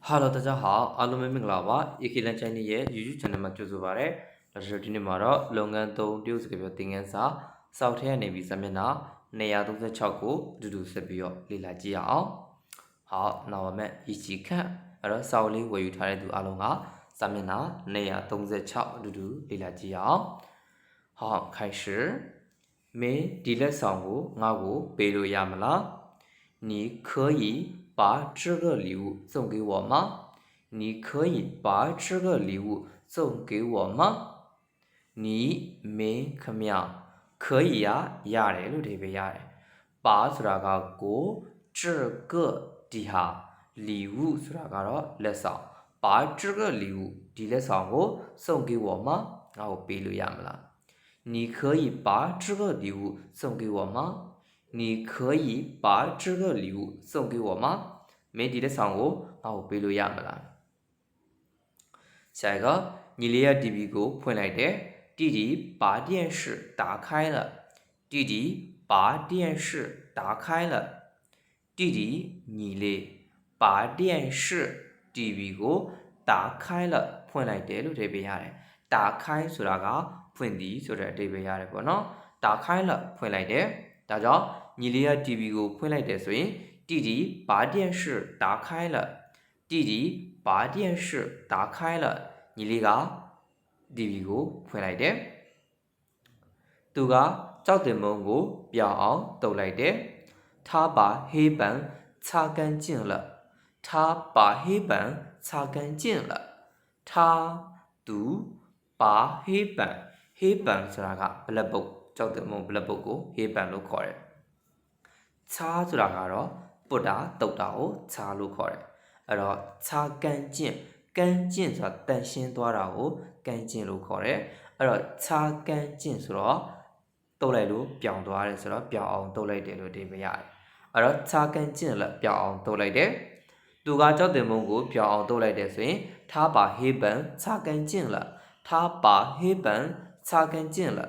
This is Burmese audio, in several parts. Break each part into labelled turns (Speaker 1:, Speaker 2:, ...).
Speaker 1: Hello，大家好，阿鲁米明老吧，一起来讲你ရဲ့ YouTube channel မှာကြိုဆိုပါရစေ။ဒါဆိုဒီနေ့မှာတော့လုပ်ငန်း3တရုတ်စကားပြောသင်ခန်းစာစောက်ထဲကနေပြီးစာမျက်နှာ236ကိုအတူတူဆက်ပြီးတော့လေ့လာကြည့်ရအောင်။好，那我们一起看，အဲ့တော့စောက်လေးဝယ်ယူထားတဲ့သူအားလုံးကစာမျက်နှာ236အတူတူလေ့လာကြည့်ရအောင်။好，开始。မင်းဒီလက်ဆောင်ကိုငါ့ကိုပေးလို့ရမလား你可以把这个礼物送给我吗你可以把这个礼物送给我吗你မင်းခမ可以呀ရတယ်လို့ဒီပဲရတယ်ပါဆိုတာကကို这个ဒီဟာ礼物ဆိုတာကတော့လက်ဆောင်把这个礼物ဒီလက်ဆောင်ကို送给我吗ငါ့ကိုပေးလို့ရမလား你可以把这个礼物送给我吗你可以把这个礼物送给我吗မင်းဒီလက်ဆောင်ကိုငါ့ကိုပေးလို့ရမလား下一个ညီလေးရဲ့ TV ကိုဖွင့်လိုက်တယ်弟弟把电视打开了弟弟把电视打开了弟弟ညီလေး把电视 TV ကို打开了ဖွင့်လိုက်တယ်လို့အဓိပ္ပာယ်ရတယ်打开ဆိုတာကဖွင့်သည်ဆိုတဲ့အဓိပ္ပာယ်ရတယ်ပေါ့နော်打开了ဖွင့်လိုက်တယ်ဒါကြောင့်ညီလေးရဲ့ TV ကိုဖွင့်လိုက်တယ်ဆိုရင်弟弟把电视打开了弟弟把电视打开了ညီလေးက TV ကိုဖွင့်လိုက်တယ်သူကကြောက်တင်မုံကိုပြောင်းအောင်တုပ်လိုက်တယ်他把黑板擦干净了他把黑板擦干净了他သူ把黑板黑板ဆိုတာက blackboard ကြောက်တင်မုံ blackboard ကို黑板လို့ခေါ်တယ်擦ဆိုတာကတော့ပုတ်တာတုပ်တာကို擦လို့ခေါ်တယ်အဲ့တော့擦干净干净ဆိုတာတန်ရှင်းသွားတာကို干净လို့ခေါ်တယ်အဲ့တော့擦干净ဆိုတော့တုပ်လိုက်လို့ပြောင်းသွားတယ်ဆိုတော့ပြောင်းအောင်တုပ်လိုက်တယ်လို့ဒီပြရတယ်အဲ့တော့擦干净了ပြောင်းအောင်တုပ်လိုက်တယ်သူကကြောက်တင်မုံကိုပြောင်းအောင်တုပ်လိုက်တယ်ဆိုရင်他把黑板擦干净了他把黑板擦干净了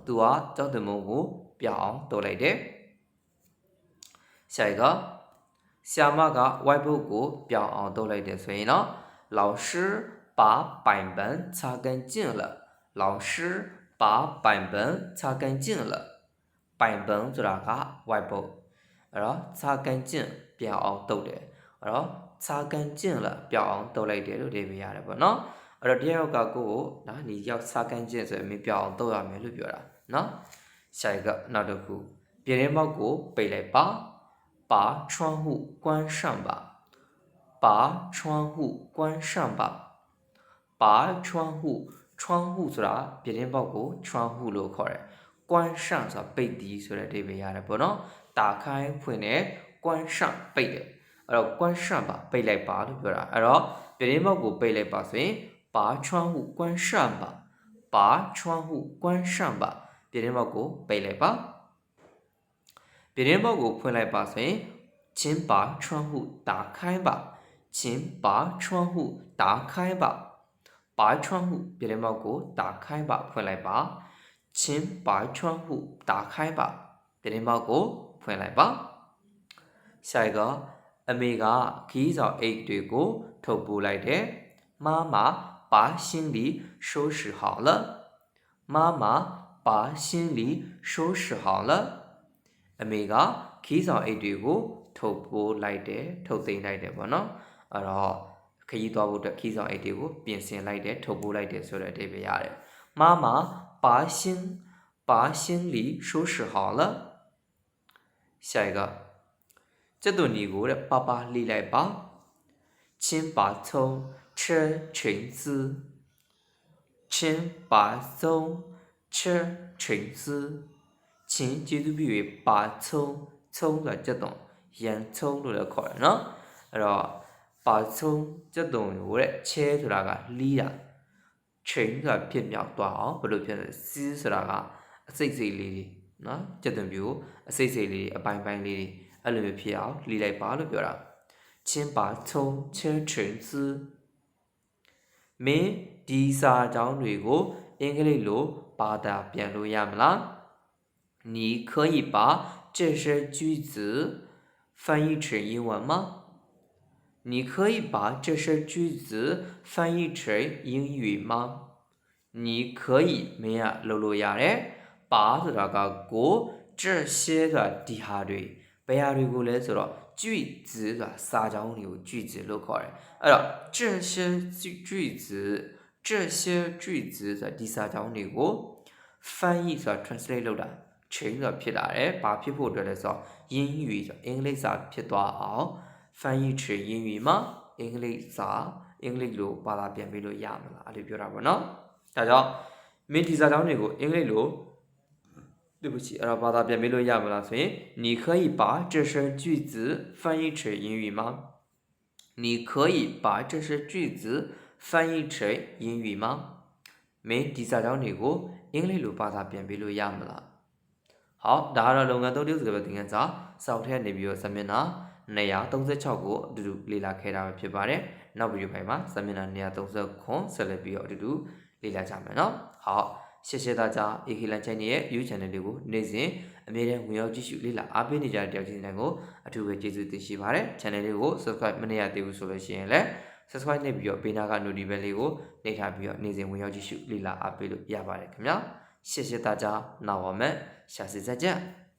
Speaker 1: သူကကြောက်တင်မုံကိုပြောင်းအောင်တုပ်လိုက်တယ်下一个ဆရာမက whiteboard ကိုပြောင်းအောင်တုပ်လိုက်တယ်ဆိုရင်တော့老师把板本擦干净了老师把板本擦干净了板本ဆိုတာက whiteboard အဲ့တော့擦干净ပြောင်းအောင်တုပ်တယ်အဲ့တော့擦干净了ပြောင်းအောင်တုပ်လိုက်တယ်လို့ဒီပြရတယ်ပေါ့နော်အဲ့တော့တရားရောက်ကကိုဒါ你要擦干净ဆိုရင်မင်းပြောင်းအောင်တုပ်ရမယ်လို့ပြောတာနော်下一个နောက်တစ်ခုပြတင်းပေါက်ကိုပိတ်လိုက်ပါ把窗户关上吧把窗户关上吧把窗户窗户ဆိုတာပြတင်းပေါက်ကို窗户လို့ခေါ်တယ်关上ဆိုတာပိတ်သည်ဆိုတဲ့အဓိပ္ပာယ်ရတယ်ပေါ့နော်打开ဖွင့်တယ်关上ပိတ်တယ်အဲ့တော့关上吧ပိတ်လိုက်ပါလို့ပြောတာအဲ့တော့ပြတင်းပေါက်ကိုပိတ်လိုက်ပါဆိုရင်把窗户关上吧把窗户关上吧ပြတင်းပေါက်ကိုပိတ်လိုက်ပါပြတင်းပေါက်ကိုဖွင့်လိုက်ပါဆိုရင်请把窗户打开吧请把窗户打开吧把窗户ပြတင်းပေါက်ကို打开吧ဖွင့်လိုက်ပါ请把窗户打开吧ပြတင်းပေါက်ကိုဖွင့်လိုက်ပါ下一个အမေကခီးဆောင်အိတ်တွေကိုထုတ်ပိုးလိုက်တယ်妈妈把行李收拾好了妈妈把行李收拾好了အမေကခီးဆောင်အိတ်တွေကိုထုတ်ပိုးလိုက်တယ်ထုတ်သိမ်းလိုက်တယ်ပေါ့နော်အဲ့တော့ခရီးသွားဖို့အတွက်ခီးဆောင်အိတ်တွေကိုပြင်ဆင်လိုက်တယ်ထုတ်ပိုးလိုက်တယ်ဆိုတဲ့အဓိပ္ပာယ်ရတယ်妈妈把行李收拾好了下一个这顿你ကိုတဲ့ပါပါလှိလိုက်ပါ请把葱切成丝请把葱切成丝请ကျေးဇူးပြု၍把葱ဆိုတာကြက်သွန်ရန်葱လို့လည်းခေါ်တယ်နော်အဲ့တော့ပါ葱ကြက်သွန်ကိုတဲ့ချဲဆိုတာကလှီးတာချိန်ဆိုတာဖြစ်မြောက်သွားအောင်ဘယ်လိုဖြစ်လဲစီးဆိုတာကအစိတ်စိတ်လေးတွေနော်ကြက်သွန်ပြိုအစိတ်စိတ်လေးအပိုင်းပိုင်းလေးတွေအဲ့လိုမျိုးဖြစ်အောင်လှီးလိုက်ပါလို့ပြောတာချင်းပါချုံချဲချိန်စမင်းဒီစာကြောင်းတွေကိုအင်္ဂလိပ်လိုဘာသာပြန်လို့ရမလား你可以把这些句子翻译成英文吗你可以把这些句子翻译成英语吗？你可以မင်းကလုပ်လို့ရတယ်။ပါဆိုတာကကို这些ဆိုတာဒီဟာတွေဘယ်ဟာတွေကိုလဲဆိုတော့句子ဆိုတာစာကြောင်းတွေကို句子လို့ခေါ်တယ်။အဲ့တော့这些句子ဆိုတာဒီစာကြောင်းတွေကို翻译ဆိုတာ translate လုပ်တာ change ဆိုတာဖြစ်လာတယ်။ဘာဖြစ်ဖို့အတွက်လဲဆိုတော့英语ဆိုအင်္ဂလိပ်စာဖြစ်သွားအောင်翻译成英语မှာအင်္ဂလိပ်စာအင်္ဂလိပ်လိုဘာသာပြန်ပေးလို့ရမလားအဲ့လိုပြောတာပေါ့နော်။ဒါကြောင့်မင်းဒီစာကြောင်းတွေကိုအင်္ဂလိပ်လို对不起အဲ့တော့ဘာသာပြန်ပေးလို့ရမလားဆိုရင်你可以把这些句子翻译成英语吗？你可以把这些句子翻译成英语吗？မင်းဒီစာကြောင်းတွေကိုအင်္ဂလိပ်လိုဘာသာပြန်ပေးလို့ရမလား好ဒါကတော့လုပ်ငန်းသုံးတယောက်စကားပြောသင်ခန်းစာစောက်ထဲနေပြီးတော့စာမျက်နှာ236ကိုအတူတူလေ့လာခဲ့တာပဲဖြစ်ပါတယ်နောက်ဗီဒီယိုဖိုင်မှာစာမျက်နှာ239ဆက်လက်ပြီးတော့အတူတူလေ့လာကြမယ်နော်好谢谢大家AKလန်ချိုင်းရဲ့ YouTube channel လေးကိုနေ့စဉ်အမြဲတမ်းဝင်ရောက်ကြည့်ရှုလေ့လာအားပေးနေကြတဲ့တယောက်ချင်းတိုင်းကိုအထူးပဲကျေးဇူးတင်ရှိပါတယ် channel လေးကို subscribe မနေရသေးဘူးဆိုလို့ရှိရင်လည်း subscribe နှိပ်ပြီးတော့ဘေးနားက notification လေးကိုနှိပ်ထားပြီးတော့နေ့စဉ်ဝင်ရောက်ကြည့်ရှုလေ့လာအားပေးလို့ရပါတယ်ခင်ဗျာ谢谢大家那我们下次再见